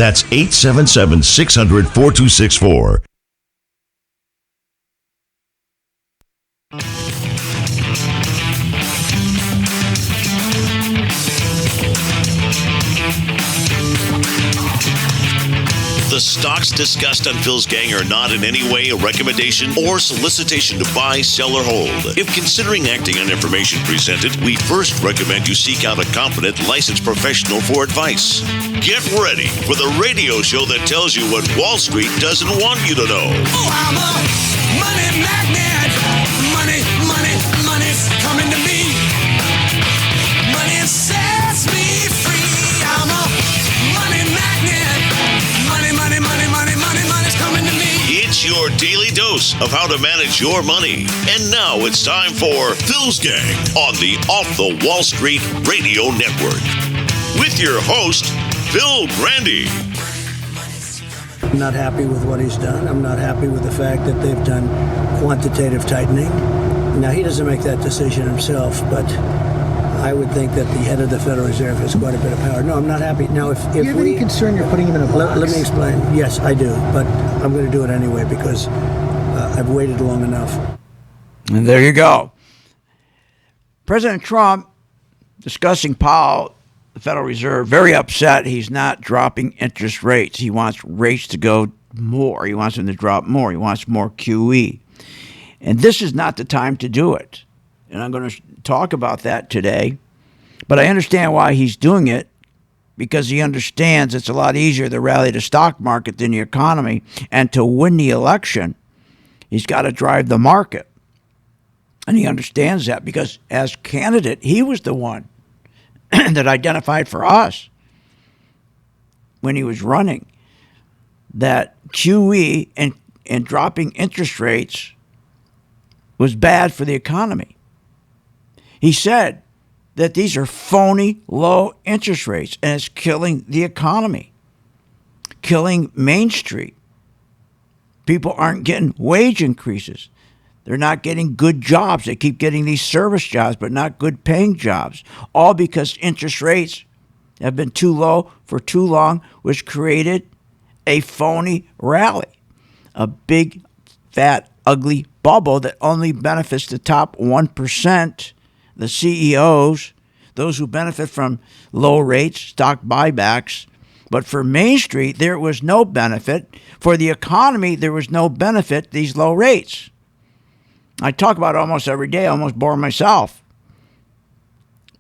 That's 877-600-4264. The stocks discussed on Phil's Gang are not in any way a recommendation or solicitation to buy, sell, or hold. If considering acting on information presented, we first recommend you seek out a competent, licensed professional for advice. Get ready for the radio show that tells you what Wall Street doesn't want you to know. Oh, I'm a money magnet. Money, money, money's coming to me. Money sets me free. I'm a money magnet. Money, money, money, money, money, money's coming to me. It's your daily dose of how to manage your money. And now it's time for Phil's Gang on the Off the Wall Street Radio Network. With your host, Phil Grandy. I'm not happy with what he's done. I'm not happy with the fact that they've done quantitative tightening. Now, he doesn't make that decision himself, but I would think that the head of the Federal Reserve has quite a bit of power. No, I'm not happy. Now, if do you have any concern you're putting him in a box? Let me explain. Yes, I do, but I'm going to do it anyway because I've waited long enough. And there you go. President Trump discussing Powell, the Federal Reserve, very upset he's not dropping interest rates. He wants rates to go more. He wants them to drop more. He wants more QE. And this is not the time to do it. And I'm going to talk about that today. But I understand why he's doing it, because he understands it's a lot easier to rally the stock market than the economy. And to win the election, he's got to drive the market. And he understands that because as candidate, he was the one that identified for us when he was running that QE and dropping interest rates was bad for the economy. He said that these are phony low interest rates and it's killing the economy, killing Main Street. People aren't getting wage increases. They're not getting good jobs. They keep getting these service jobs, but not good paying jobs, all because interest rates have been too low for too long, which created a phony rally, a big, fat, ugly bubble that only benefits the top 1%, the CEOs, those who benefit from low rates, stock buybacks. But for Main Street, there was no benefit. For the economy, there was no benefit, these low rates. I talk about it almost every day, I almost bore myself.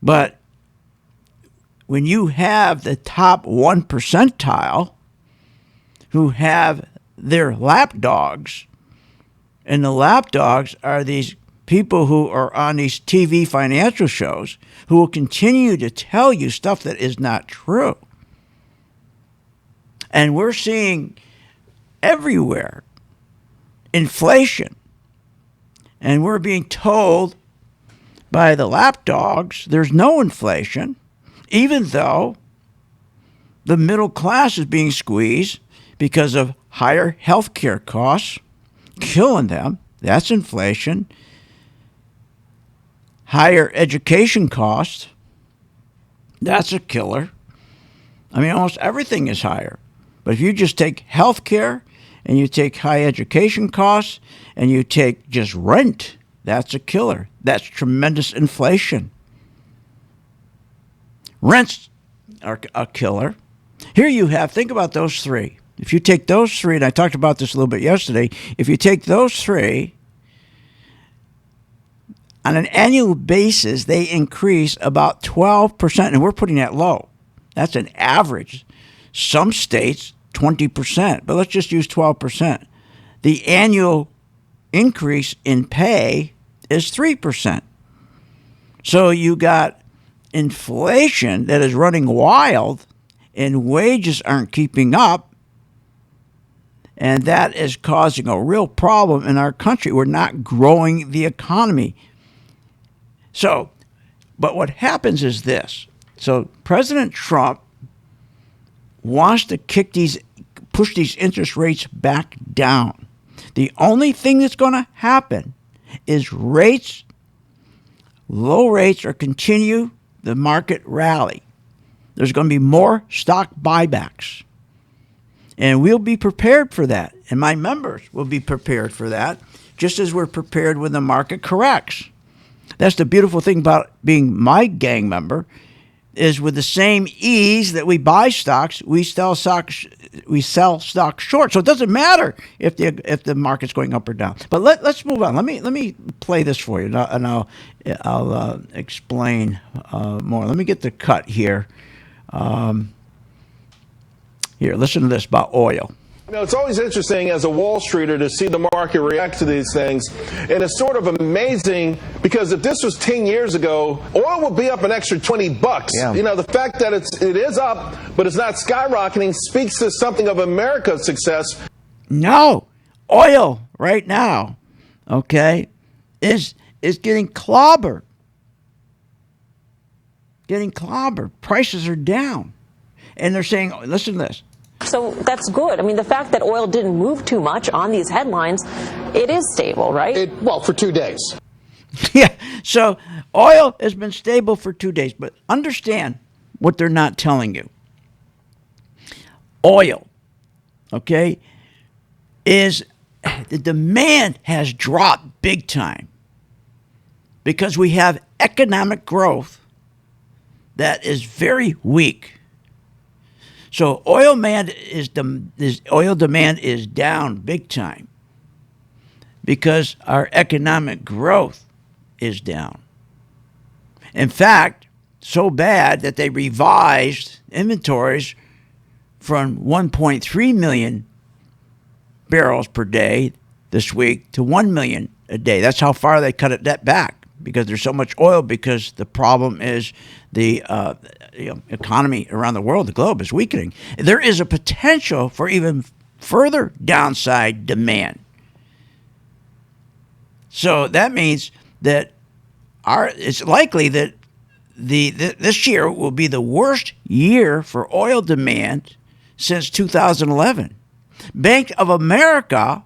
But when you have the top 1 percentile who have their lapdogs, and the lapdogs are these people who are on these TV financial shows who will continue to tell you stuff that is not true. And we're seeing everywhere inflation. And we're being told by the lapdogs there's no inflation, even though the middle class is being squeezed because of higher health care costs, killing them. That's inflation. Higher education costs. That's a killer. I mean, almost everything is higher. But if you just take health care and you take high education costs and you take just rent, that's a killer. That's tremendous inflation. Rents are a killer. Here you have, think about those three. If you take those three, and I talked about this a little bit yesterday, if you take those three, on an annual basis, they increase about 12%, and we're putting that low. That's an average. Some states, 20%, but let's just use 12%. The annual increase in pay is 3%. So you got inflation that is running wild, and wages aren't keeping up, and that is causing a real problem in our country. We're not growing the economy. So, but what happens is this. So President Trump wants to push these interest rates back down. The only thing that's going to happen is low rates, or continue the market rally. There's going to be more stock buybacks. And we'll be prepared for that. And my members will be prepared for that, just as we're prepared when the market corrects. That's the beautiful thing about being my gang member, is with the same ease that we buy stocks, we sell stocks short. So it doesn't matter if the market's going up or down. But let's move on. Let me play this for you, and I'll explain more. Let me get the cut here. Here, listen to this about oil. You know, it's always interesting as a Wall Streeter to see the market react to these things. And it's sort of amazing because if this was 10 years ago, oil would be up an extra $20. Yeah. You know, the fact that it is up, but it's not skyrocketing speaks to something of America's success. No, oil right now, okay, is getting clobbered. Getting clobbered. Prices are down. And they're saying, listen to this. So that's good. I mean, the fact that oil didn't move too much on these headlines, it is stable, right? Well, for 2 days. Yeah, so oil has been stable for 2 days, but understand what they're not telling you. Oil, okay, is the demand has dropped big time because we have economic growth that is very weak. So oil demand is down big time because our economic growth is down. In fact, so bad that they revised inventories from 1.3 million barrels per day this week to 1 million a day. That's how far they cut that back because there's so much oil, because the problem is the economy around the world, the globe, is weakening. There is a potential for even further downside demand. So that means that it's likely that this year will be the worst year for oil demand since 2011. Bank of America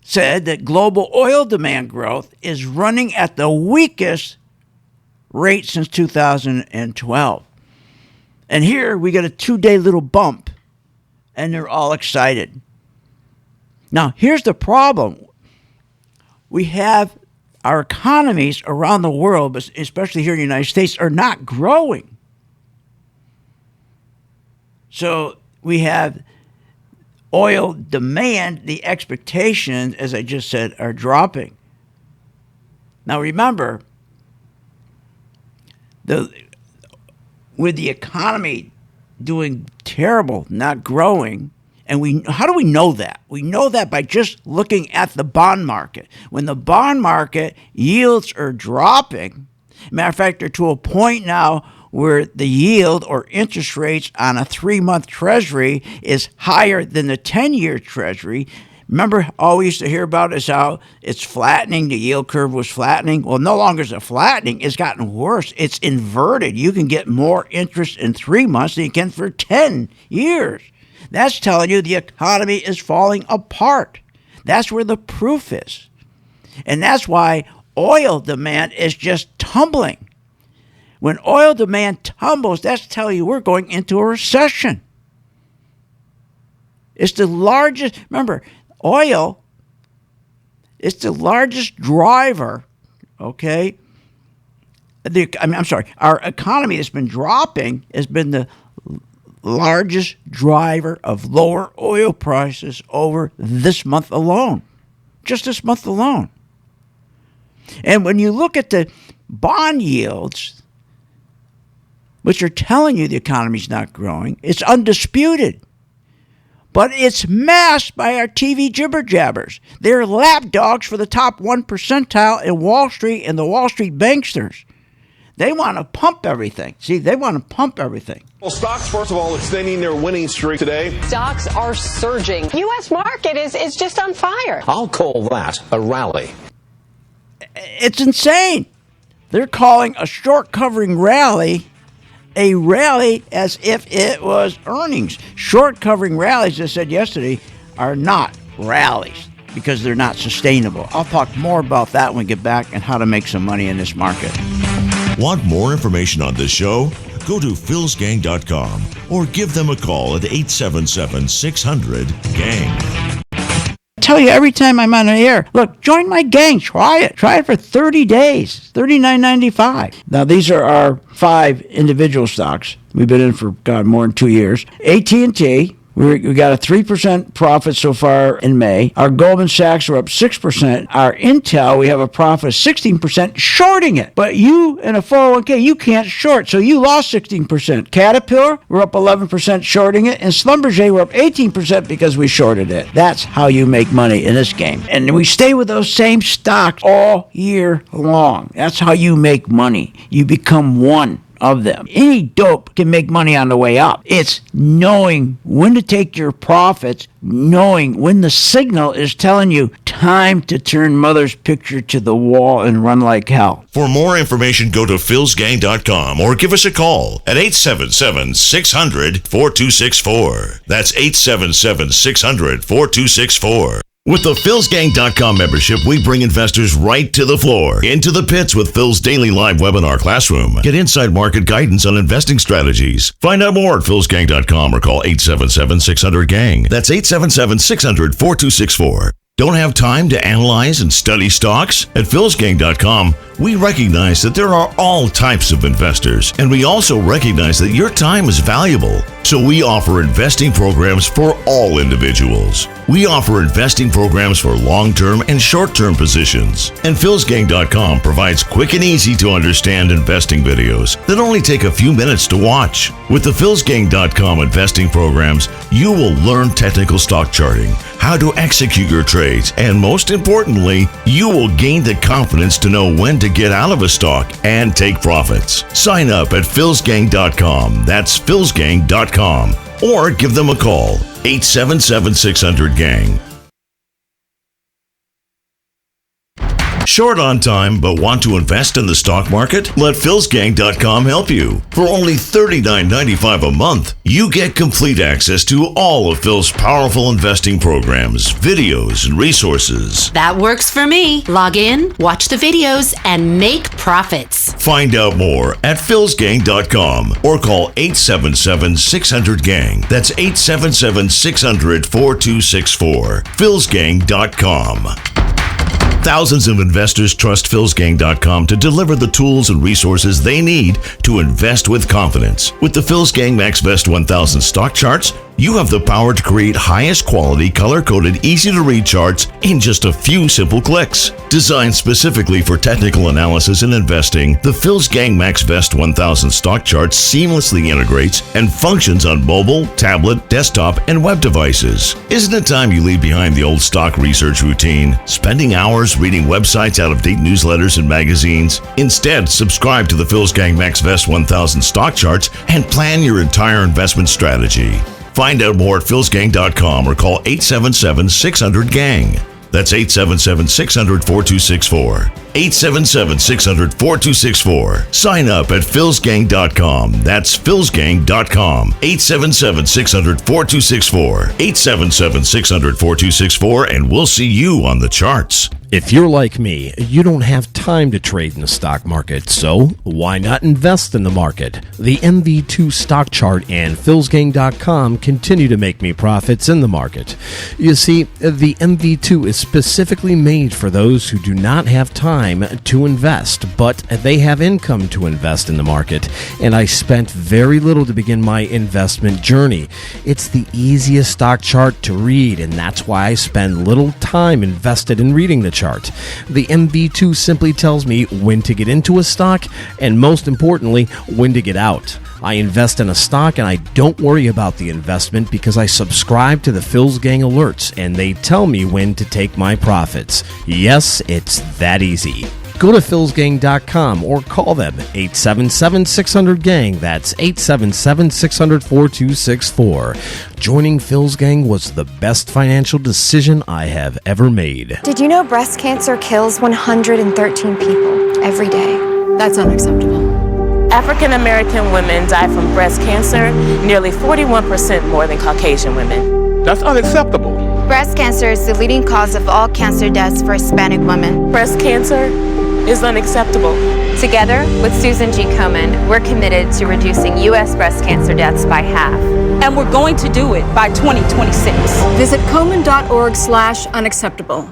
said that global oil demand growth is running at the weakest rate since 2012. And here we get a 2-day little bump, and they're all excited. Now, here's the problem. We have our economies around the world, but especially here in the United States, are not growing. So we have oil demand, the expectations, as I just said, are dropping. Now remember, with the economy doing terrible, not growing, and how do we know that? We know that by just looking at the bond market. When the bond market yields are dropping, matter of fact, they're to a point now where the yield or interest rates on a 3-month treasury is higher than the 10-year treasury. Remember, all we used to hear about is how it's flattening, the yield curve was flattening. Well, no longer is it flattening, it's gotten worse. It's inverted. You can get more interest in 3 months than you can for 10 years. That's telling you the economy is falling apart. That's where the proof is. And that's why oil demand is just tumbling. When oil demand tumbles, that's telling you we're going into a recession. It's the largest, remember, oil is the largest driver, okay? Our economy that's been dropping has been the largest driver of lower oil prices over this month alone. Just this month alone. And when you look at the bond yields, which are telling you the economy's not growing, it's undisputed. But it's masked by our TV jibber-jabbers. They're lapdogs for the top 1 percentile in Wall Street and the Wall Street banksters. They want to pump everything. See, they want to pump everything. Well, stocks, first of all, extending their winning streak today. Stocks are surging. U.S. market is just on fire. I'll call that a rally. It's insane. They're calling a short covering rally a rally as if it was earnings. Short covering rallies, as I said yesterday, are not rallies because they're not sustainable. I'll talk more about that when we get back and how to make some money in this market. Want more information on this show? Go to philsgang.com or give them a call at 877-600-GANG. Tell you every time I'm on the air, look, join my gang. Try it for 30 days, $39.95. Now, these are our 5 individual stocks. We've been in for, more than 2 years. AT&T. We got a 3% profit so far in May. Our Goldman Sachs are up 6%. Our Intel, we have a profit of 16% shorting it. But you in a 401k, you can't short, so you lost 16%. Caterpillar, we're up 11% shorting it. And Schlumberger, we're up 18% because we shorted it. That's how you make money in this game. And we stay with those same stocks all year long. That's how you make money. You become one of them. Any dope can make money on the way up. It's knowing when to take your profits, knowing when the signal is telling you time to turn mother's picture to the wall and run like hell. For more information, go to philsgang.com or give us a call at 877-600-4264. That's 877-600-4264. With the philsgang.com membership, we bring investors right to the floor, into the pits with Phil's daily live webinar classroom. Get inside market guidance on investing strategies. Find out more at philsgang.com or call 877-600-GANG. That's 877-600-4264. Don't have time to analyze and study stocks? At philsgang.com, we recognize that there are all types of investors, and we also recognize that your time is valuable. So we offer investing programs for all individuals. We offer investing programs for long-term and short-term positions. And philsgang.com provides quick and easy to understand investing videos that only take a few minutes to watch. With the philsgang.com investing programs, you will learn technical stock charting, how to execute your trades, and most importantly, you will gain the confidence to know when to get out of a stock and take profits. Sign up at philsgang.com. That's philsgang.com. Or give them a call, 877-600-GANG. Short on time but want to invest in the stock market? Let philsgang.com help you. For only $39.95 a month, you get complete access to all of Phil's powerful investing programs, videos, and resources. That works for me. Log in, watch the videos, and make profits. Find out more at philsgang.com or call 877-600-GANG. That's 877-600-4264. philsgang.com. Thousands of investors trust philsgang.com to deliver the tools and resources they need to invest with confidence. With the Philsgang MaxVest 1000 stock charts, you have the power to create highest quality, color-coded, easy-to-read charts in just a few simple clicks. Designed specifically for technical analysis and investing, the Philsgang MaxVest 1000 stock chart seamlessly integrates and functions on mobile, tablet, desktop, and web devices. Isn't it time you leave behind the old stock research routine, spending hours reading websites, out-of-date newsletters, and magazines? Instead, subscribe to the Philsgang MaxVest 1000 stock charts and plan your entire investment strategy. Find out more at philsgang.com or call 877-600-GANG. That's 877-600-4264. 877-600-4264. Sign up at philsgang.com. That's philsgang.com. 877-600-4264. 877-600-4264, and we'll see you on the charts. If you're like me, you don't have time to trade in the stock market, so why not invest in the market? The MV2 stock chart and philsgang.com continue to make me profits in the market. You see, the MV2 is specifically made for those who do not have time to invest, but they have income to invest in the market, and I spent very little to begin my investment journey. It's the easiest stock chart to read, and that's why I spend little time invested in reading the chart. The MV2 simply tells me when to get into a stock and, most importantly, when to get out. I invest in a stock and I don't worry about the investment because I subscribe to the Philsgang alerts and they tell me when to take my profits. Yes, it's that easy. Go to philsgang.com or call them 877-600-GANG. That's 877-600-4264. Joining Philsgang was the best financial decision I have ever made. Did you know breast cancer kills 113 people every day? That's unacceptable. African American women die from breast cancer nearly 41% more than Caucasian women. That's unacceptable. Breast cancer is the leading cause of all cancer deaths for Hispanic women. Breast cancer is unacceptable. Together with Susan G. Komen, we're committed to reducing U.S. breast cancer deaths by half. And we're going to do it by 2026. Visit Komen.org/unacceptable.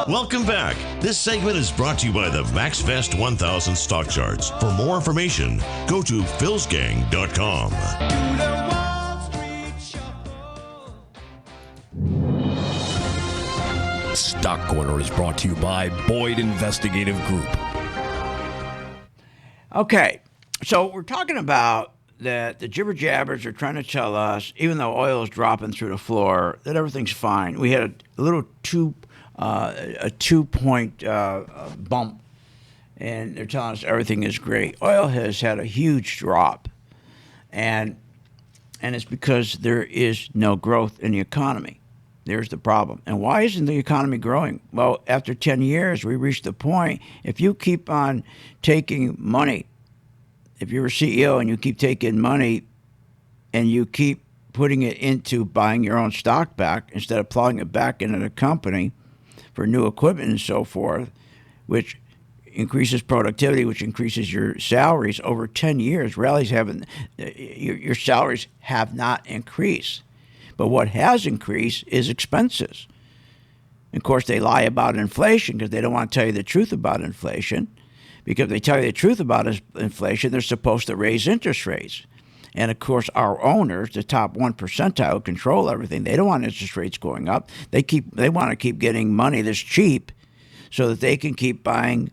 Welcome back. This segment is brought to you by the MaxFest 1000 stock charts. For more information, go to philsgang.com. Stock Corner is brought to you by Boyd Investigative Group. Okay, so we're talking about that the jibber jabbers are trying to tell us, even though oil is dropping through the floor, that everything's fine. We had a little a 2-point bump, and they're telling us everything is great. Oil has had a huge drop, and it's because there is no growth in the economy. There's the problem. And why isn't the economy growing? Well, after 10 years, we reached the point, if you keep on taking money, if you're a CEO and you keep taking money and you keep putting it into buying your own stock back instead of plowing it back into the company for new equipment and so forth, which increases productivity, which increases your salaries over 10 years, your salaries have not increased. But what has increased is expenses. Of course, they lie about inflation because they don't want to tell you the truth about inflation. Because if they tell you the truth about inflation, they're supposed to raise interest rates. And of course, our owners, the top 1 percentile, control everything. They don't want interest rates going up. They want to keep getting money that's cheap, so that they can keep buying,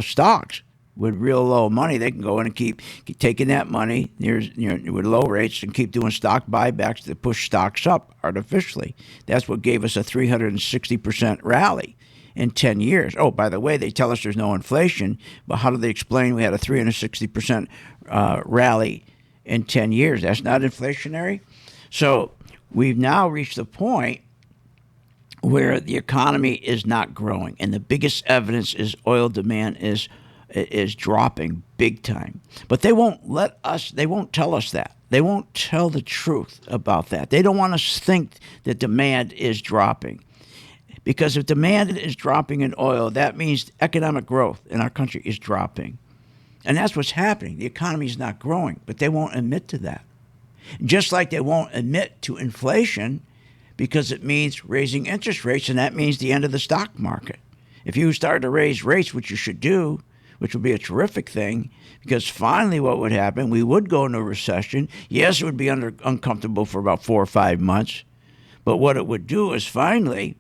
stocks with real low money. They can go in and keep taking that money with low rates and keep doing stock buybacks to push stocks up artificially. That's what gave us a 360% rally in 10 years. Oh, by the way, they tell us there's no inflation, but how do they explain we had a 360% rally in 10 years? That's not inflationary. So we've now reached the point where the economy is not growing, and the biggest evidence is oil demand is dropping big time. But they won't tell us that. They won't tell the truth about that. They don't want us to think that demand is dropping. Because if demand is dropping in oil, that means economic growth in our country is dropping. And that's what's happening. The economy is not growing, but they won't admit to that. Just like they won't admit to inflation, because it means raising interest rates, and that means the end of the stock market. If you start to raise rates, which you should do, which would be a terrific thing, because finally what would happen, we would go into a recession. Yes, it would be uncomfortable for about 4 or 5 months, but what it would do is finally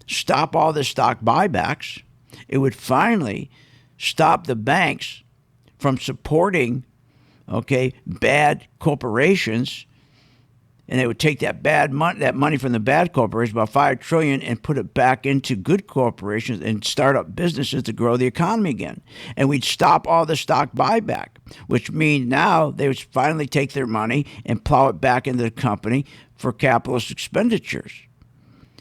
stop all the stock buybacks. It would finally stop the banks from supporting, bad corporations, and they would take that money from the bad corporations, about $5 trillion, and put it back into good corporations and start up businesses to grow the economy again. And we'd stop all the stock buyback, which means now they would finally take their money and plow it back into the company for capitalist expenditures.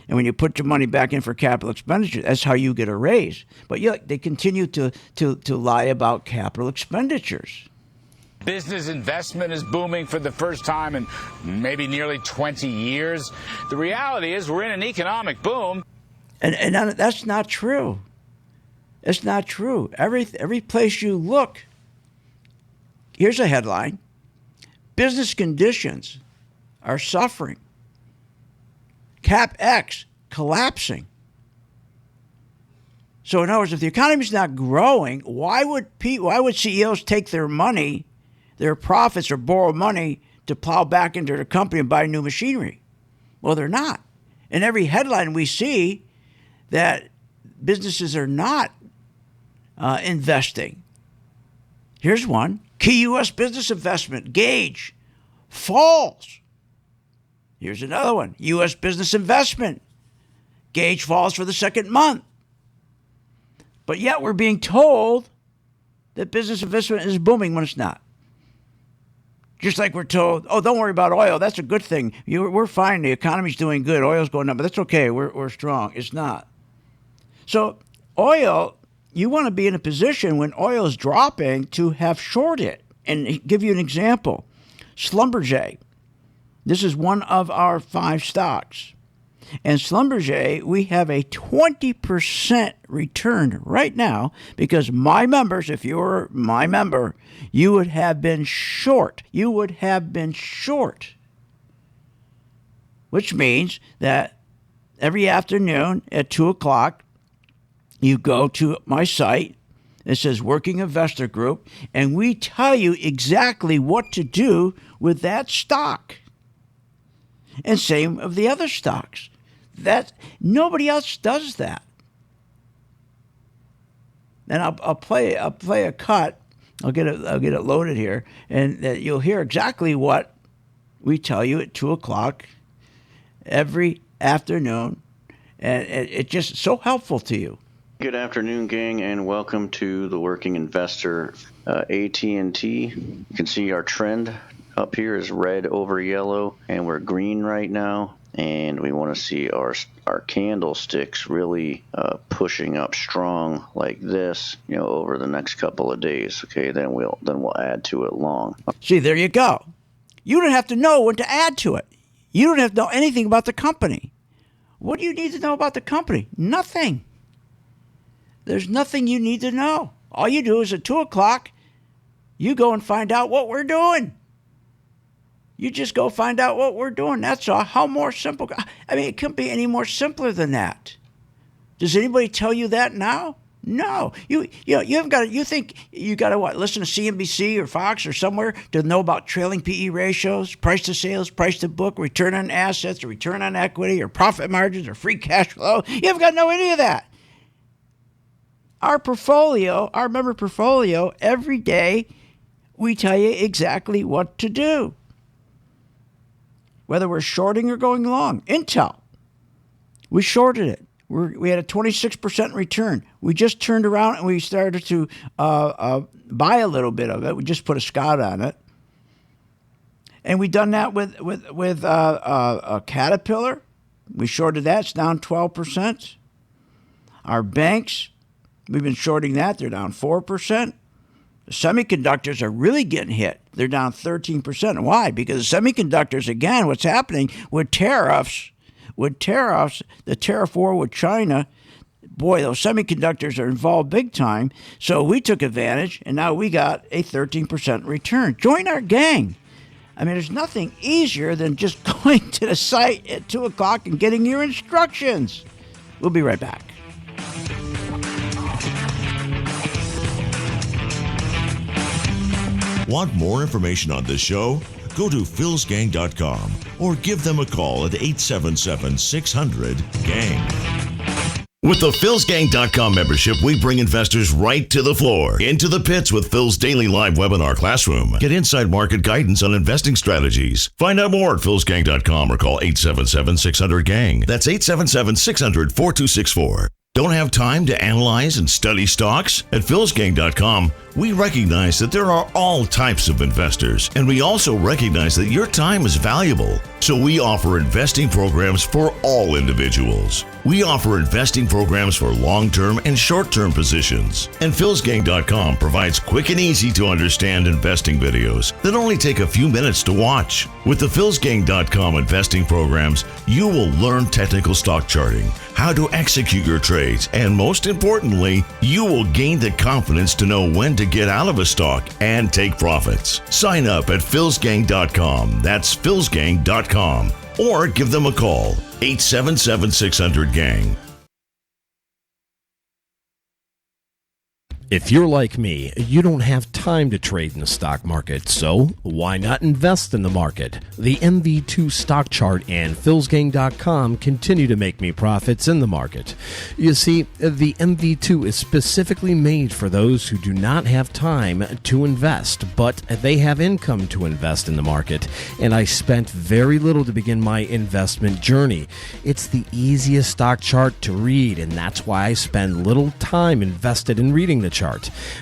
And when you put your money back in for capital expenditures, that's how you get a raise. But they continue to lie about capital expenditures. Business investment is booming for the first time in maybe nearly 20 years. The reality is we're in an economic boom. And that's not true. It's not true. Every place you look, here's a headline: business conditions are suffering. CapEx collapsing. So in other words, if the economy's not growing, why would CEOs take their money, their profits, or borrow money to plow back into their company and buy new machinery? Well, they're not. In every headline we see that businesses are not investing. Here's one: key U.S. business investment gauge falls. Here's another one: U.S. business investment gauge falls for the second month. But yet we're being told that business investment is booming when it's not. Just like we're told, oh, don't worry about oil. That's a good thing. We're fine. The economy's doing good. Oil's going up, but that's okay. We're strong. It's not. So oil you want to be in a position when oil is dropping to have short it. And give you an example. Schlumberger. This is one of our 5 stocks. And Schlumberger, we have a 20% return right now because my members, if you were my member, you would have been short. You would have been short. Which means that every afternoon at 2 o'clock, you go to my site. It says Working Investor Group, and we tell you exactly what to do with that stock. And same of the other stocks. That nobody else does that. And I'll play a cut. I'll get it loaded here, and you'll hear exactly what we tell you at 2 o'clock every afternoon, and it's just so helpful to you. Good afternoon, gang, and welcome to the Working Investor. AT&T. You can see our trend up here is red over yellow, and we're green right now. And we want to see our candlesticks really pushing up strong like this, over the next couple of days. Okay, then we'll add to it long. See, there you go. You don't have to know when to add to it. You don't have to know anything about the company. What do you need to know about the company? Nothing. There's nothing you need to know. All you do is at 2 o'clock, you go and find out what we're doing. You just go find out what we're doing. That's all. How more simple? I mean, it couldn't be any more simpler than that. Does anybody tell you that now? No. You haven't got to. You think you got to what? Listen to CNBC or Fox or somewhere to know about trailing PE ratios, price to sales, price to book, return on assets, or return on equity, or profit margins, or free cash flow. You haven't got to know any of that. Our portfolio, our member portfolio, every day we tell you exactly what to do. Whether we're shorting or going long. Intel, we shorted it. We had a 26% return. We just turned around and we started to buy a little bit of it. We just put a scout on it. And we done that with Caterpillar. We shorted that. It's down 12%. Our banks, we've been shorting that. They're down 4%. The semiconductors are really getting hit. They're down 13%. Why? Because the semiconductors, again, what's happening with tariffs, the tariff war with China, boy, those semiconductors are involved big time. So we took advantage, and now we got a 13% return. Join our gang. I mean, there's nothing easier than just going to the site at 2 o'clock and getting your instructions. We'll be right back. Want more information on this show? Go to philsgang.com or give them a call at 877-600-GANG. With the philsgang.com membership, we bring investors right to the floor, into the pits with Phil's daily live webinar classroom. Get inside market guidance on investing strategies. Find out more at philsgang.com or call 877-600-GANG. That's 877-600-4264. Don't have time to analyze and study stocks? At philsgang.com, we recognize that there are all types of investors, and we also recognize that your time is valuable. So we offer investing programs for all individuals. We offer investing programs for long-term and short-term positions. And philsgang.com provides quick and easy to understand investing videos that only take a few minutes to watch. With the philsgang.com investing programs, you will learn technical stock charting, how to execute your trades, and most importantly, you will gain the confidence to know when to get out of a stock and take profits. Sign up at philsgang.com. That's philsgang.com. Or give them a call, 877-600-GANG. If you're like me, you don't have time to trade in the stock market, so why not invest in the market? The MV2 stock chart and philsgang.com continue to make me profits in the market. You see, the MV2 is specifically made for those who do not have time to invest, but they have income to invest in the market, and I spent very little to begin my investment journey. It's the easiest stock chart to read, and that's why I spend little time invested in reading the chart.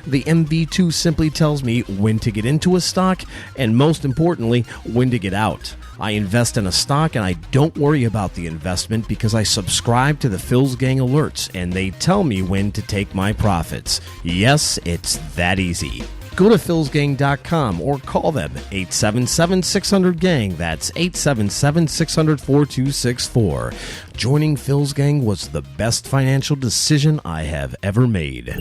The MV2 simply tells me when to get into a stock and, most importantly, when to get out. I invest in a stock and I don't worry about the investment because I subscribe to the Phil's Gang alerts and they tell me when to take my profits. Yes, it's that easy. Go to philsgang.com or call them 877-600-GANG. That's 877-600-4264. Joining Phil's Gang was the best financial decision I have ever made.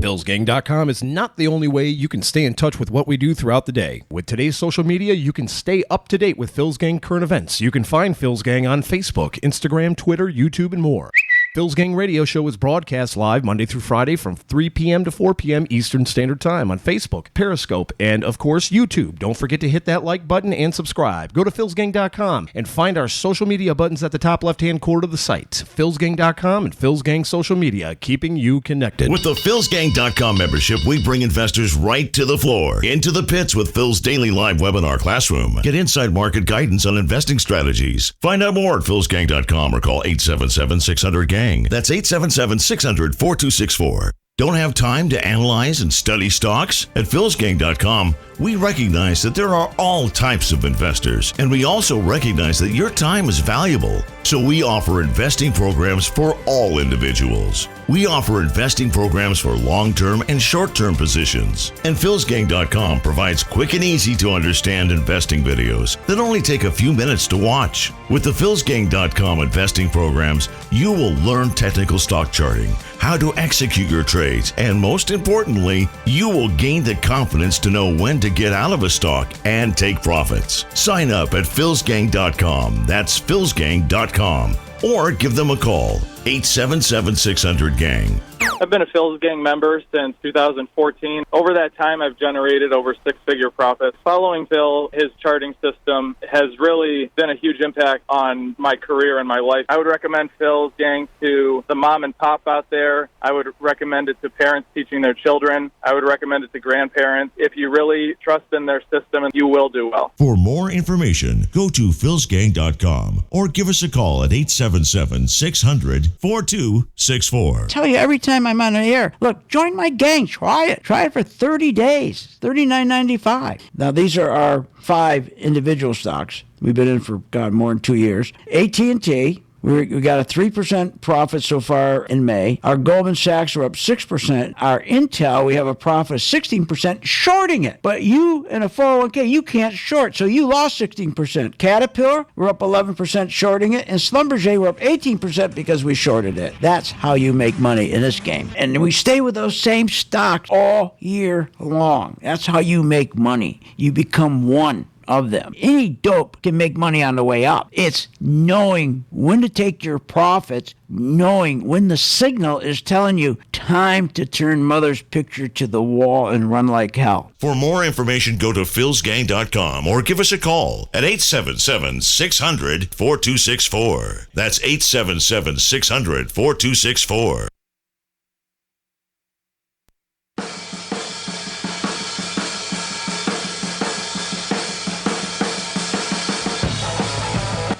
philsgang.com is not the only way you can stay in touch with what we do throughout the day. With today's social media, you can stay up to date with Phil's Gang current events. You can find Phil's Gang on Facebook, Instagram, Twitter, YouTube, and more. Phil's Gang Radio Show is broadcast live Monday through Friday from 3 p.m. to 4 p.m. Eastern Standard Time on Facebook, Periscope, and, of course, YouTube. Don't forget to hit that like button and subscribe. Go to philsgang.com and find our social media buttons at the top left-hand corner of the site. philsgang.com and Phil's Gang Social Media, keeping you connected. With the philsgang.com membership, we bring investors right to the floor, into the pits with Phil's daily live webinar classroom. Get inside market guidance on investing strategies. Find out more at philsgang.com or call 877-600-GANG. That's 877-600-4264. Don't have time to analyze and study stocks? At philsgang.com, we recognize that there are all types of investors, and we also recognize that your time is valuable. So we offer investing programs for all individuals. We offer investing programs for long-term and short-term positions. And philsgang.com provides quick and easy to understand investing videos that only take a few minutes to watch. With the philsgang.com investing programs, you will learn technical stock charting, how to execute your trades, and most importantly, you will gain the confidence to know when to get out of a stock and take profits. Sign up at philsgang.com. That's philsgang.com. Or give them a call, 877-600-GANG. I've been a Phil's Gang member since 2014. Over that time, I've generated over six-figure profits. Following Phil, his charting system has really been a huge impact on my career and my life. I would recommend Phil's Gang to the mom and pop out there. I would recommend it to parents teaching their children. I would recommend it to grandparents. If you really trust in their system, you will do well. For more information, go to philsgang.com or give us a call at 877-600-4264. Tell you every time I'm on the air, look, join my gang. Try it. Try it for 30 days. $39.95. Now, these are our 5 individual stocks. We've been in for, more than 2 years. AT&T. We got a 3% profit so far in May. Our Goldman Sachs are up 6%. Our Intel, we have a profit of 16% shorting it. But you in a 401k, you can't short, so you lost 16%. Caterpillar, we're up 11% shorting it. And Schlumberger, we're up 18% because we shorted it. That's how you make money in this game. And we stay with those same stocks all year long. That's how you make money. You become one of them. Any dope can make money on the way up. It's knowing when to take your profits, knowing when the signal is telling you time to turn mother's picture to the wall and run like hell. For more information, go to philsgang.com or give us a call at 877-600-4264. That's 877-600-4264.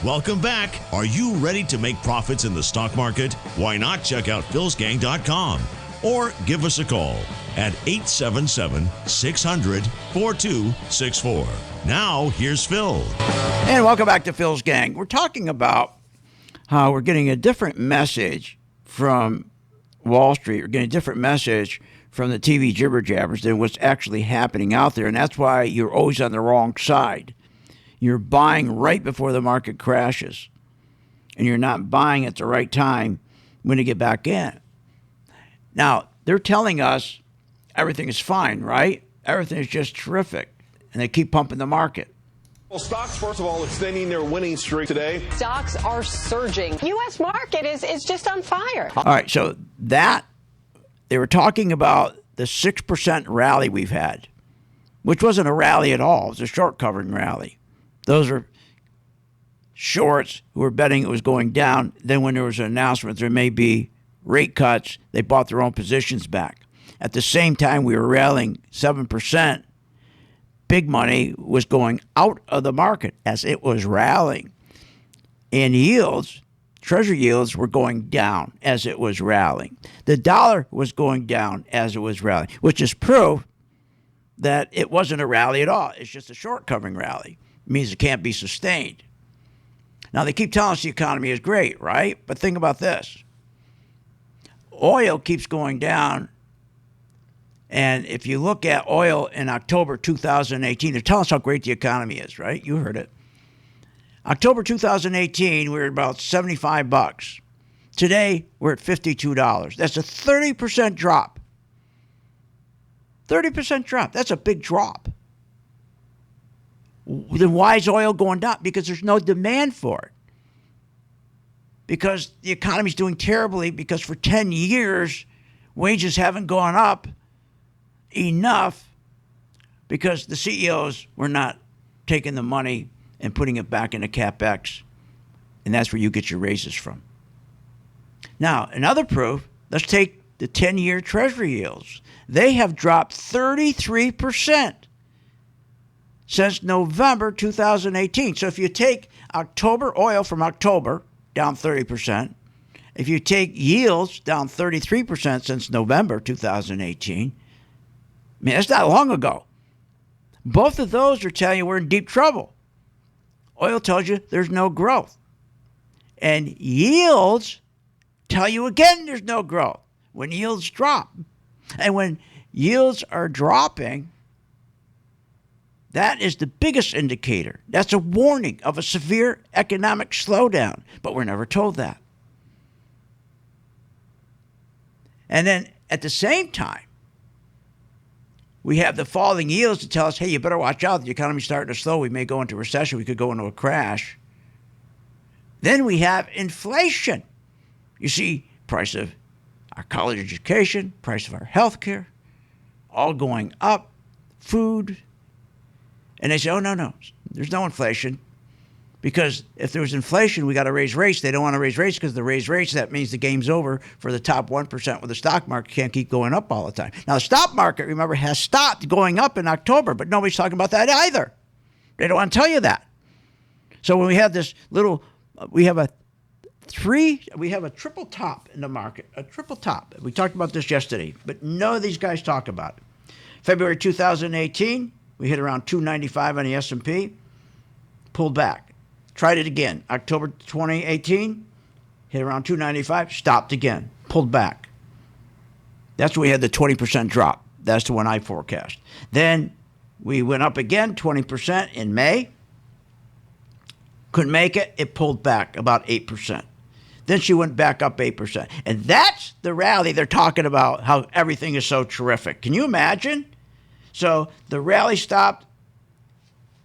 Welcome back. Are you ready to make profits in the stock market? Why not check out philsgang.com or give us a call at 877-600-4264. Now, here's Phil. And welcome back to Phil's Gang. We're talking about how we're getting a different message from Wall Street. We're getting a different message from the TV jibber jabbers than what's actually happening out there. And that's why you're always on the wrong side. You're buying right before the market crashes, and you're not buying at the right time when to get back in. Now, they're telling us everything is fine, right? Everything is just terrific, and they keep pumping the market. Well, stocks, first of all, extending their winning streak today. Stocks are surging. U.S. market is just on fire. All right, so that, they were talking about the 6% rally we've had, which wasn't a rally at all. It was a short covering rally. Those are shorts who were betting it was going down. Then when there was an announcement there may be rate cuts, they bought their own positions back. At the same time, we were rallying 7%. Big money was going out of the market as it was rallying. And yields, treasury yields, were going down as it was rallying. The dollar was going down as it was rallying, which is proof that it wasn't a rally at all. It's just a short covering rally. means it can't be sustained. Now, they keep telling us the economy is great, right? But think about this. Oil keeps going down. And if you look at oil in October 2018, they're telling us how great the economy is, right? You heard it. October 2018, we were at about $75. Today, we're at $52. That's a 30% drop. 30% drop. That's a big drop. Then why is oil going down? Because there's no demand for it. Because the economy's doing terribly, because for 10 years, wages haven't gone up enough because the CEOs were not taking the money and putting it back into CapEx. And that's where you get your raises from. Now, another proof, let's take the 10-year Treasury yields. They have dropped 33% since November 2018. So if you take October oil from October, down 30%. If you take yields, down 33% since November 2018. I mean, that's not long ago. Both of those are telling you we're in deep trouble. Oil tells you there's no growth. And yields tell you again there's no growth when yields drop. And when yields are dropping, that is the biggest indicator. That's a warning of a severe economic slowdown. But we're never told that. And then at the same time, we have the falling yields to tell us, hey, you better watch out. The economy's starting to slow. We may go into recession. We could go into a crash. Then we have inflation. You see, price of our college education, price of our health care, all going up, food. And they say, oh, no, there's no inflation. Because if there was inflation, we got to raise rates. They don't want to raise rates because if they raise rates, that means the game's over for the top 1% with the stock market can't keep going up all the time. Now, the stock market, remember, has stopped going up in October, but nobody's talking about that either. They don't want to tell you that. So when we have this little, we have a triple top in the market, a triple top. We talked about this yesterday, but none of these guys talk about it. February 2018, we hit around 295 on the S&P, pulled back. Tried it again. October 2018, hit around 295, stopped again, pulled back. That's when we had the 20% drop. That's the one I forecast. Then we went up again, 20% in May. Couldn't make it. It pulled back about 8%. Then she went back up 8%. And that's the rally they're talking about, how everything is so terrific. Can you imagine? So the rally stopped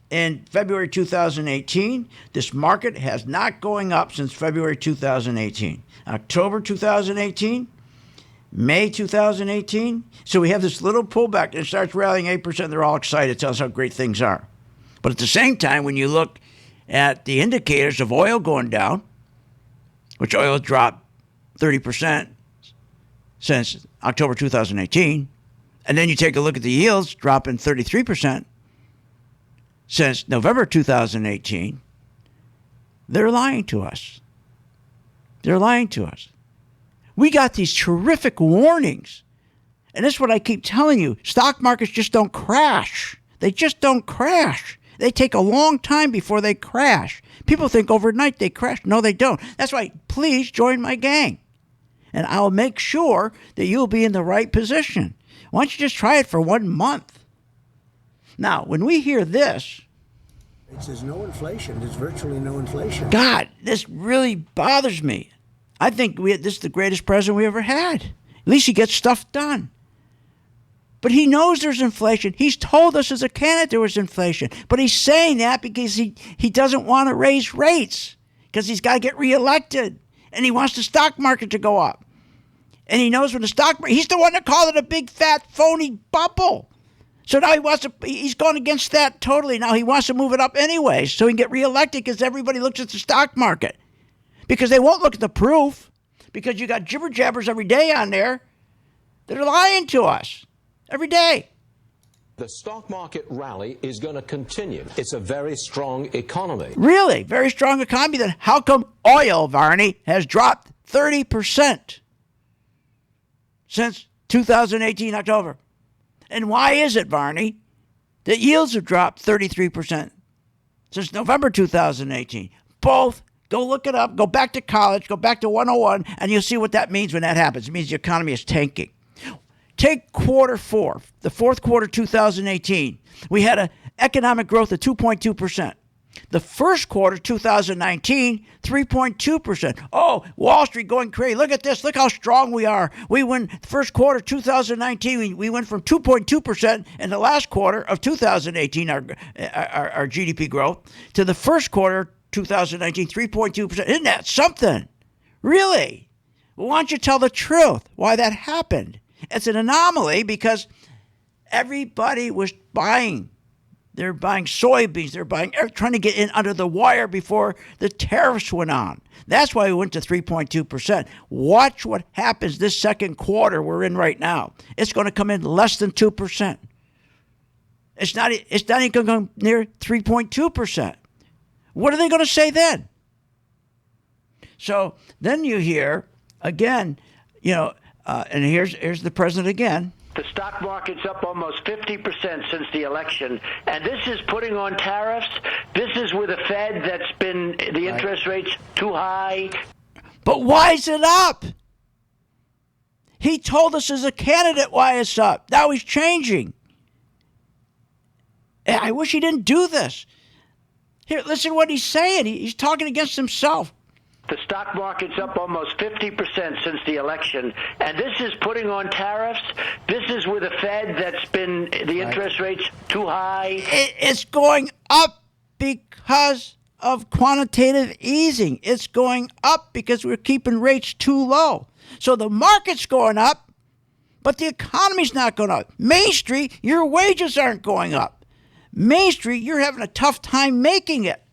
in February 2018. This market has not going up since February 2018. October 2018, May 2018. So we have this little pullback and it starts rallying 8%. They're all excited. It tells us how great things are. But at the same time, when you look at the indicators of oil going down, which oil has dropped 30% since October 2018, and then you take a look at the yields dropping 33% since November 2018, they're lying to us. They're lying to us. We got these terrific warnings. And this is what I keep telling you. Stock markets just don't crash. They just don't crash. They take a long time before they crash. People think overnight they crash. No, they don't. That's why, please join my gang. And I'll make sure that you'll be in the right position. Why don't you just try it for 1 month? Now, when we hear this, there's no inflation. There's virtually no inflation. God, this really bothers me. I think this is the greatest president we ever had. At least he gets stuff done. But he knows there's inflation. He's told us as a candidate there was inflation. But he's saying that because he doesn't want to raise rates because he's got to get reelected. And he wants the stock market to go up. And he knows when the stock market, he's the one that called it a big, fat, phony bubble. So now he's gone against that totally. Now he wants to move it up anyway so he can get reelected because everybody looks at the stock market. Because they won't look at the proof. Because you got jibber jabbers every day on there that are lying to us every day. The stock market rally is going to continue. It's a very strong economy. Really? Very strong economy. Then how come oil, Varney, has dropped 30% since 2018 October? And why is it, Varney, that yields have dropped 33% since November 2018. Both. Go look it up. Go back to college. Go back to 101, and you'll see what that means when that happens. It means the economy is tanking. Take quarter four, the fourth quarter 2018. We had an economic growth of 2.2%. The first quarter 2019, 3.2%. Oh, Wall Street going crazy. Look at this. Look how strong we are. We went first quarter 2019. We went from 2.2% in the last quarter of 2018, our GDP growth, to the first quarter 2019, 3.2%. Isn't that something? Really? Well, why don't you tell the truth why that happened? It's an anomaly because everybody was buying. They're buying soybeans. They're trying to get in under the wire before the tariffs went on. That's why we went to 3.2%. Watch what happens this second quarter we're in right now. It's going to come in less than 2%. It's not even going to come near 3.2%. What are they going to say then? So then you hear, again, and here's the president again. The stock market's up almost 50% since the election, and this is putting on tariffs. This is with a Fed that's been the interest rates too high. But why is it up? He told us as a candidate why it's up. Now he's changing. I wish he didn't do this. Here, listen to what he's saying. He's talking against himself. The stock market's up almost 50% since the election, and this is putting on tariffs. This is with a Fed that's been the interest rates too high. It's going up because of quantitative easing. It's going up because we're keeping rates too low. So the market's going up, but the economy's not going up. Main Street, your wages aren't going up. Main Street, you're having a tough time making it.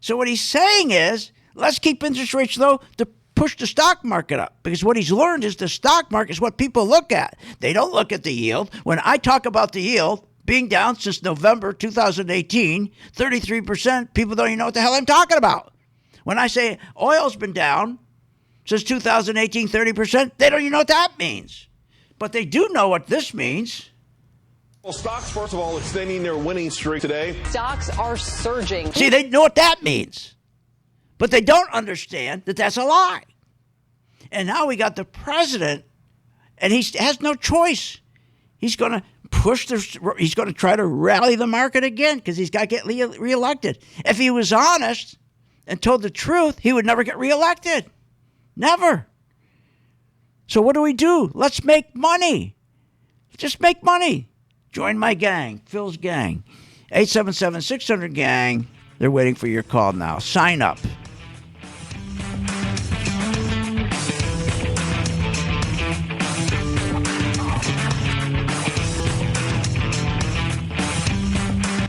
So what he's saying is, let's keep interest rates low to push the stock market up. Because what he's learned is the stock market is what people look at. They don't look at the yield. When I talk about the yield being down since November 2018, 33%, people don't even know what the hell I'm talking about. When I say oil's been down since 2018, 30%, they don't even know what that means. But they do know what this means. Well, stocks, first of all, extending their winning streak today. Stocks are surging. See, they know what that means. But they don't understand that that's a lie. And now we got the president, and he has no choice. He's going to he's going to try to rally the market again because he's got to get reelected. If he was honest and told the truth, he would never get reelected. Never. So what do? Let's make money. Just make money. Join my gang, Phil's gang. 877-600-GANG. They're waiting for your call now. Sign up.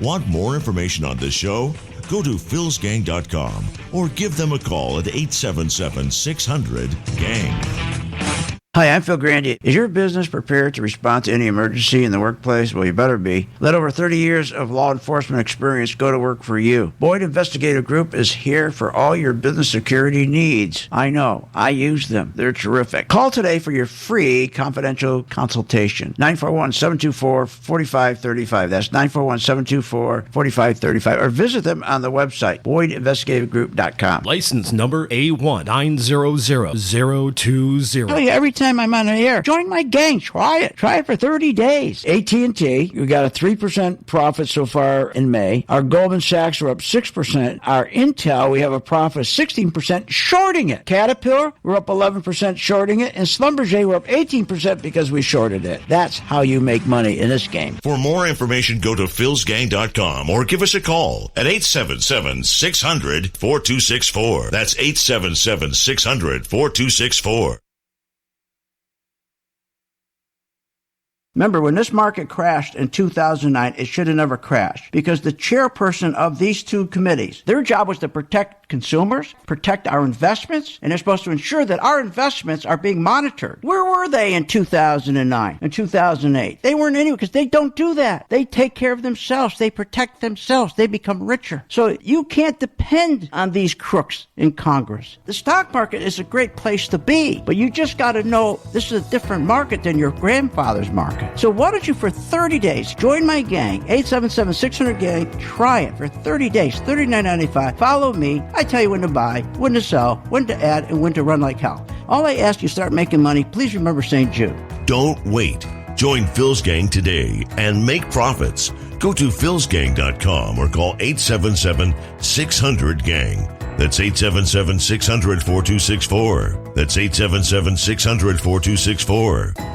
Want more information on this show? Go to philsgang.com or give them a call at 877-600-GANG. Hi, I'm Phil Grandy. Is your business prepared to respond to any emergency in the workplace? Well, you better be. Let over 30 years of law enforcement experience go to work for you. Boyd Investigative Group is here for all your business security needs. I know. I use them. They're terrific. Call today for your free confidential consultation. 941-724-4535. That's 941-724-4535. Or visit them on the website, BoydInvestigativeGroup.com. License number A1900020. Tell you every time I'm on the air, join my gang. Try it. Try it for 30 days. AT&T, we got a 3% profit so far in May. Our Goldman Sachs are up 6%. Our Intel, we have a profit of 16% shorting it. Caterpillar, we're up 11% shorting it. And Schlumberger, we're up 18% because we shorted it. That's how you make money in this game. For more information, go to philsgang.com or give us a call at 877-600-4264. That's 877-600-4264. Remember, when this market crashed in 2009, it should have never crashed because the chairperson of these two committees, their job was to protect protect consumers, protect our investments, and they're supposed to ensure that our investments are being monitored. Where were they in 2009 and 2008? They weren't anywhere because they don't do that. They take care of themselves. They protect themselves. They become richer. So you can't depend on these crooks in Congress. The stock market is a great place to be, but you just got to know this is a different market than your grandfather's market. So why don't you, for 30 days, join my gang, 877-600-GANG. Try it for 30 days, $39.95. Follow me. I tell you when to buy, when to sell, when to add, and when to run like hell. All I ask you, start making money. Please remember St. Jude. Don't wait. Join Phil's Gang today and make profits. Go to philsgang.com or call 877-600-GANG. That's 877-600-4264. That's 877-600-4264.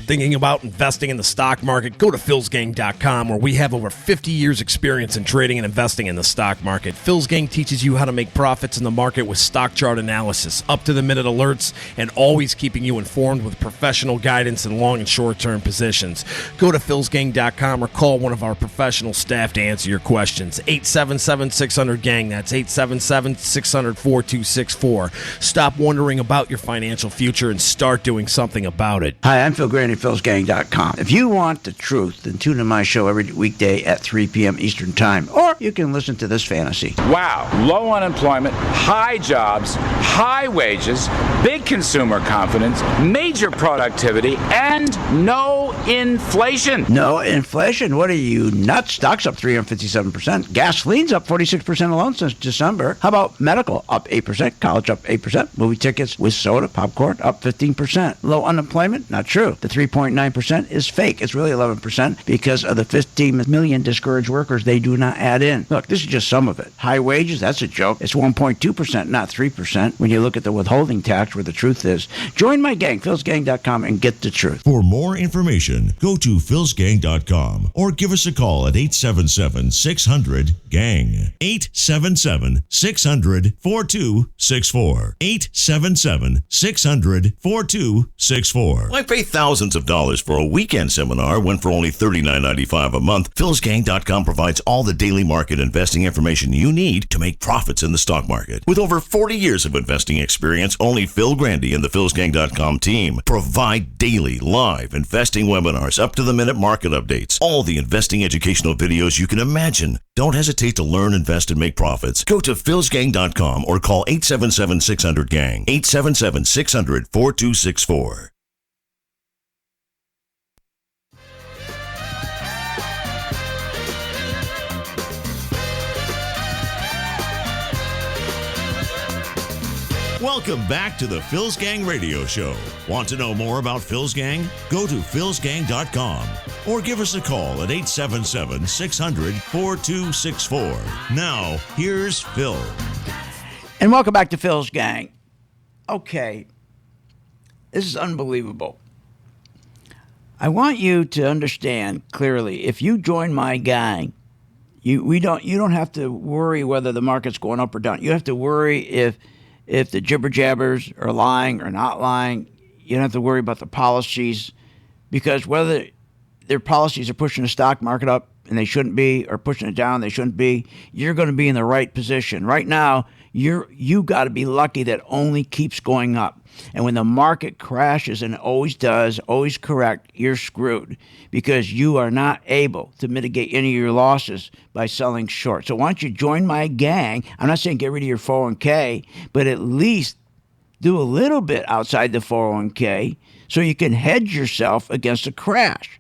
Thinking about investing in the stock market? Go to philsgang.com, where we have over 50 years experience in trading and investing in the stock market. Phil's Gang teaches you how to make profits in the market with stock chart analysis, up-to-the-minute alerts, and always keeping you informed with professional guidance in long and short-term positions. Go to philsgang.com or call one of our professional staff to answer your questions. 877-600-GANG. That's 877-600-4264. Stop wondering about your financial future and start doing something about it. Hi, I'm Phil Grandy, philsgang.com. If you want the truth, then tune in my show every weekday at 3 p.m. Eastern Time, or you can listen to this fantasy. Wow, low unemployment, high jobs, high wages, big consumer confidence, major productivity, and no inflation. No inflation? What are you, nuts? Stocks up 357%. Gasoline's up 46% alone since December. How about medical? Up 8%. College up 8%. Movie tickets with soda, popcorn, up 15%. Low unemployment? Not true. The 3.9% is fake. It's really 11% because of the 15 million discouraged workers they do not add in. Look, this is just some of it. High wages? That's a joke. It's 1.2%, not 3%. When you look at the withholding tax, where the truth is. Join my gang, philsgang.com, and get the truth. For more information, go to philsgang.com or give us a call at 877-600-GANG. 877-600-4264. 877-600-4264. Why pay thousands of dollars for a weekend seminar when for only $39.95 a month? philsgang.com provides all the daily market investing information you need to make profits in the stock market. With over 40 years of investing experience, only Phil Grandy and the philsgang.com team provide daily live investing webinars, up-to-the-minute market updates, all the investing educational videos you can imagine. Don't hesitate to learn, invest, and make profits. Go to philsgang.com or call 877-600-GANG. 877-600-4264. Welcome back to the Phil's Gang Radio Show. Want to know more about Phil's Gang? Go to philsgang.com or give us a call at 877-600-4264. Now, here's Phil. And welcome back to Phil's Gang. Okay, this is unbelievable. I want you to understand clearly, if you join my gang, you don't have to worry whether the market's going up or down. You have to worry if the jibber jabbers are lying or not lying. You don't have to worry about the policies, because whether their policies are pushing the stock market up and they shouldn't be, or pushing it down, they shouldn't be, you're going to be in the right position. Right now, you got to be lucky that only keeps going up. And when the market crashes, and it always does, always correct, you're screwed, because you are not able to mitigate any of your losses by selling short. So why don't you join my gang? I'm not saying get rid of your 401k, but at least do a little bit outside the 401k so you can hedge yourself against a crash.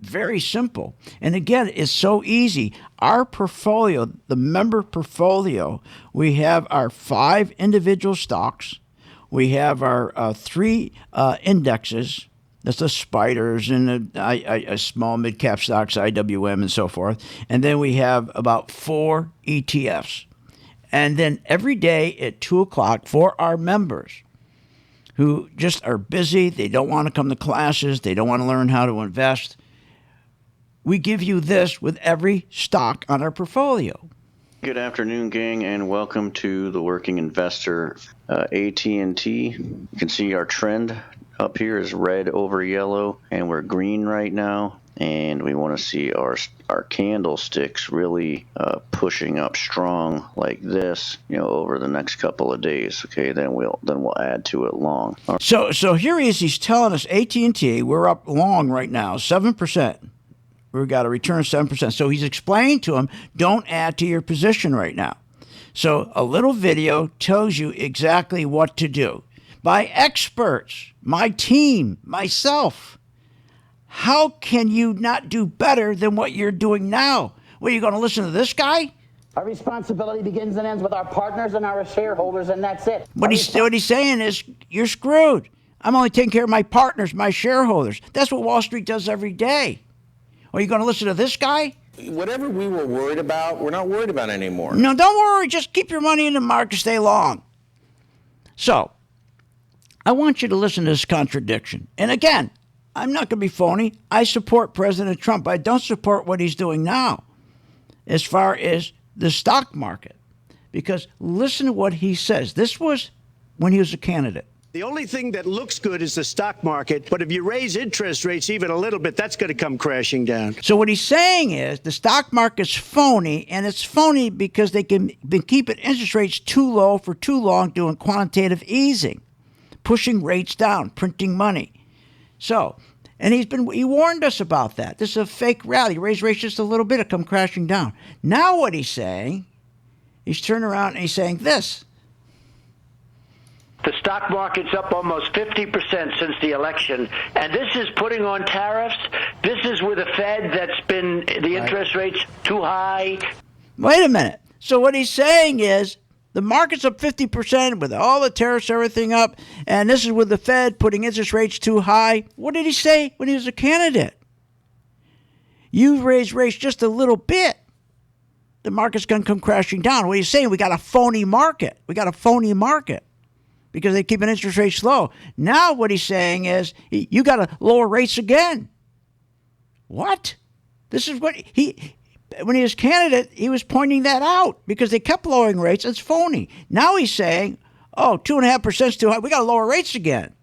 Very simple. And again, it's so easy. Our portfolio, the member portfolio, we have our 5 individual stocks. We have our 3 indexes. That's the spiders and a small mid-cap stocks, IWM, and so forth. And then we have about 4 ETFs. And then every day at 2 o'clock for our members who just are busy, they don't want to come to classes, they don't want to learn how to invest, we give you this with every stock on our portfolio. Good afternoon, gang, and welcome to the Working Investor AT&T. You can see our trend up here is red over yellow, and we're green right now. and we want to see our candlesticks really pushing up strong like this, over the next couple of days. Okay, then we'll add to it long. So here he is. He's telling us AT&T, we're up long right now, 7%. We've got a return of 7%. So he's explaining to him, don't add to your position right now. So a little video tells you exactly what to do by experts, my team, myself. How can you not do better than what you're doing now? What, are you going to listen to this guy? Our responsibility begins and ends with our partners and our shareholders, and that's it. What he's saying is, you're screwed. I'm only taking care of my partners, my shareholders. That's what Wall Street does every day. Are you going to listen to this guy? Whatever we were worried about, we're not worried about anymore. No, don't worry. Just keep your money in the market, stay long. So, I want you to listen to this contradiction. And again, I'm not going to be phony. I support President Trump. I don't support what he's doing now as far as the stock market. Because listen to what he says. This was when he was a candidate. The only thing that looks good is the stock market. But if you raise interest rates even a little bit, that's going to come crashing down. So what he's saying is the stock market's phony, and it's phony because they've been keeping interest rates too low for too long, doing quantitative easing, pushing rates down, printing money. So, and he warned us about that. This is a fake rally. Raise rates just a little bit, it'll come crashing down. Now what he's saying, he's turning around and he's saying this. The stock market's up almost 50% since the election, and this is putting on tariffs. This is with a Fed that's been the interest rates too high. Wait a minute. So what he's saying is the market's up 50% with all the tariffs, everything up, and this is with the Fed putting interest rates too high. What did he say when he was a candidate? You raise rates just a little bit, the market's going to come crashing down. What he's saying, we got a phony market. We got a phony market because they keep an interest rates low. Now what he's saying is you got to lower rates again. What? This is what when he was candidate, he was pointing that out because they kept lowering rates. It's phony. Now he's saying, 2.5% is too high. We got to lower rates again.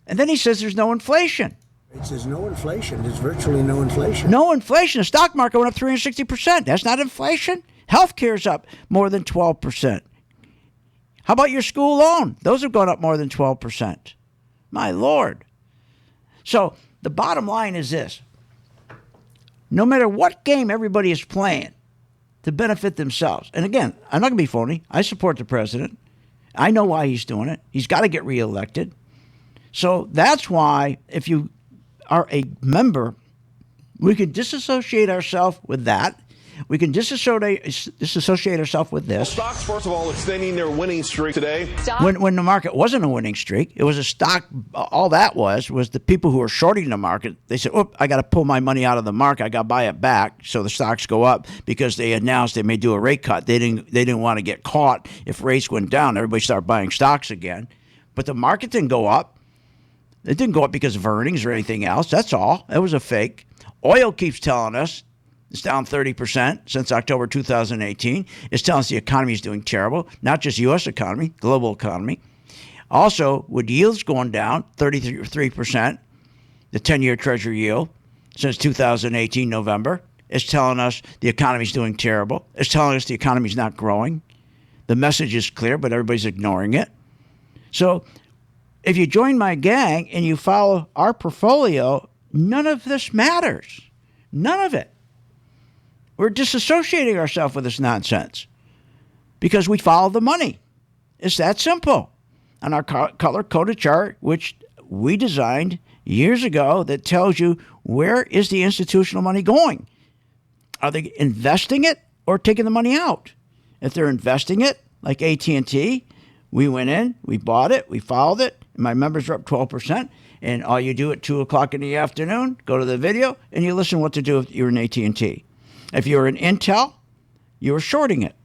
And then he says there's no inflation. There's no inflation. There's virtually no inflation. No inflation. The stock market went up 360%. That's not inflation. Healthcare's up more than 12%. How about your school loan? Those have gone up more than 12%. My Lord. So the bottom line is this. No matter what game everybody is playing to benefit themselves. And again, I'm not going to be phony. I support the president. I know why he's doing it. He's got to get reelected. So that's why if you are a member, we can disassociate ourselves with that. We can disassociate ourselves with this. Stocks, first of all, extending their winning streak today. When the market wasn't a winning streak, it was a stock. All that was the people who were shorting the market. They said, I got to pull my money out of the market. I got to buy it back. So the stocks go up because they announced they may do a rate cut. They didn't want to get caught if rates went down. Everybody started buying stocks again. But the market didn't go up. It didn't go up because of earnings or anything else. That's all. It was a fake. Oil keeps telling us it's down 30% since October 2018. It's telling us the economy is doing terrible, not just U.S. economy, global economy. Also, with yields going down 33%, the 10-year Treasury yield since 2018 November, it's telling us the economy is doing terrible. It's telling us the economy is not growing. The message is clear, but everybody's ignoring it. So if you join my gang and you follow our portfolio, none of this matters. None of it. We're disassociating ourselves with this nonsense because we follow the money. It's that simple. On our color-coded chart, which we designed years ago, that tells you where is the institutional money going. Are they investing it or taking the money out? If they're investing it, like AT&T, we went in, we bought it, we followed it, and my members are up 12%. And all you do at 2 o'clock in the afternoon, go to the video, and you listen what to do if you're in AT&T. If you were in Intel, you were shorting it.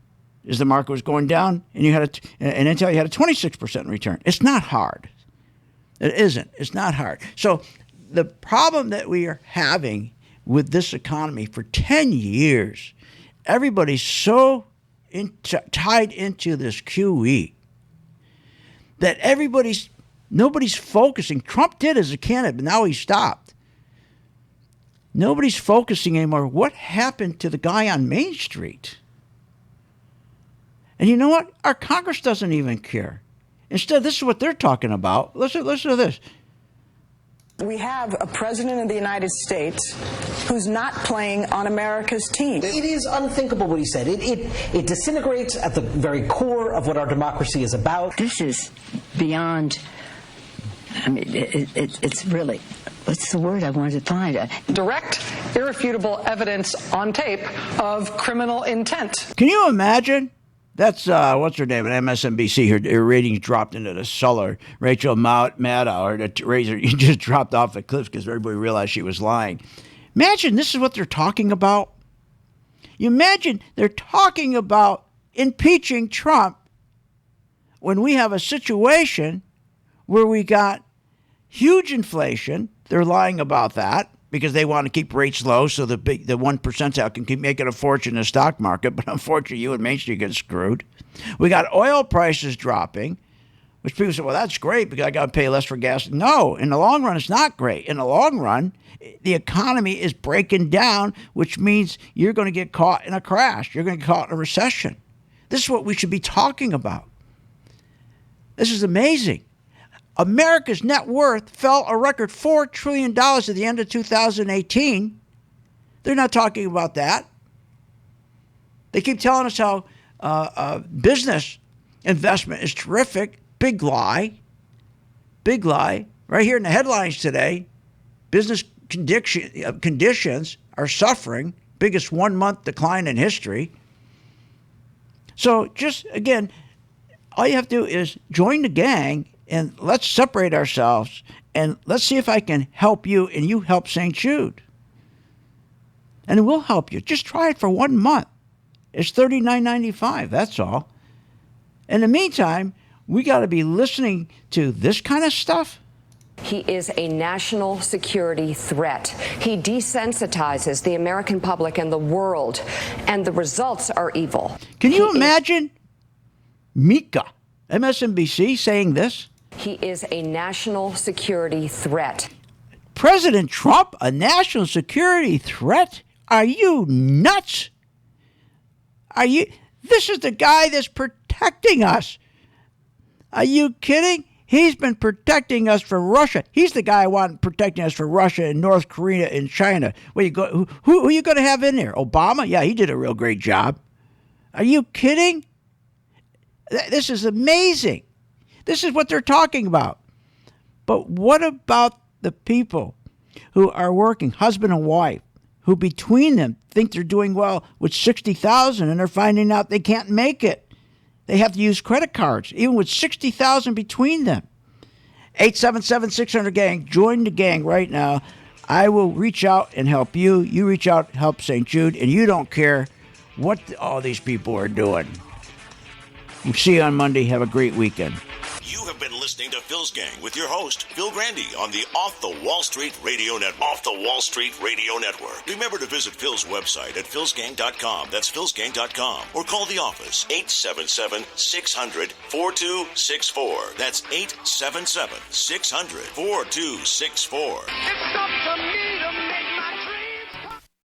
As the market was going down, and you had in Intel, you had a 26% return. It's not hard. It isn't. It's not hard. So the problem that we are having with this economy for 10 years, everybody's so tied into this QE that nobody's focusing. Trump did as a candidate, but now he stopped. Nobody's focusing anymore. What happened to the guy on Main Street? And you know what? Our Congress doesn't even care. Instead, this is what they're talking about. Listen to this. We have a president of the United States who's not playing on America's team. It is unthinkable what he said. It disintegrates at the very core of what our democracy is about. This is beyond, I mean, it's really, what's the word I wanted to find? Direct, irrefutable evidence on tape of criminal intent. Can you imagine? That's, what's her name, at MSNBC. Her ratings dropped into the cellar. Rachel Maddow, the razor, just dropped off the cliff because everybody realized she was lying. Imagine this is what they're talking about. You imagine they're talking about impeaching Trump when we have a situation where we got huge inflation. They're lying about that because they want to keep rates low so the 1% can keep making a fortune in the stock market. But unfortunately, you and Main Street get screwed. We got oil prices dropping, which people say, well, that's great because I got to pay less for gas. No, in the long run, it's not great. In the long run, the economy is breaking down, which means you're going to get caught in a crash. You're going to get caught in a recession. This is what we should be talking about. This is amazing. America's net worth fell a record $4 trillion at the end of 2018. They're not talking about that. They keep telling us how business investment is terrific. Big lie. Big lie. Right here in the headlines today, business conditions are suffering. Biggest 1 month decline in history. So just, again, all you have to do is join the gang and let's separate ourselves and let's see if I can help you and you help St. Jude. And we'll help you. Just try it for 1 month. It's $39.95. That's all. In the meantime, we got to be listening to this kind of stuff. He is a national security threat. He desensitizes the American public and the world, and the results are evil. Can you imagine Mika, MSNBC, saying this? He is a national security threat. President Trump, a national security threat? Are you nuts? This is the guy that's protecting us. Are you kidding? He's been protecting us from Russia. He's the guy protecting us from Russia and North Korea and China. Who are you going to have in there? Obama? Yeah, he did a real great job. Are you kidding? This is amazing. This is what they're talking about. But what about the people who are working, husband and wife, who between them think they're doing well with $60,000 and they're finding out they can't make it? They have to use credit cards, even with $60,000 between them. 877-600-GANG. Join the gang right now. I will reach out and help you. You reach out, help St. Jude, and you don't care what all these people are doing. We'll see you on Monday. Have a great weekend. You have been listening to Phil's Gang with your host, Phil Grandy, on the Off the Wall Street Radio Network. Off the Wall Street Radio Network. Remember to visit Phil's website at philsgang.com. That's philsgang.com. Or call the office, 877-600-4264. That's 877-600-4264. It's up to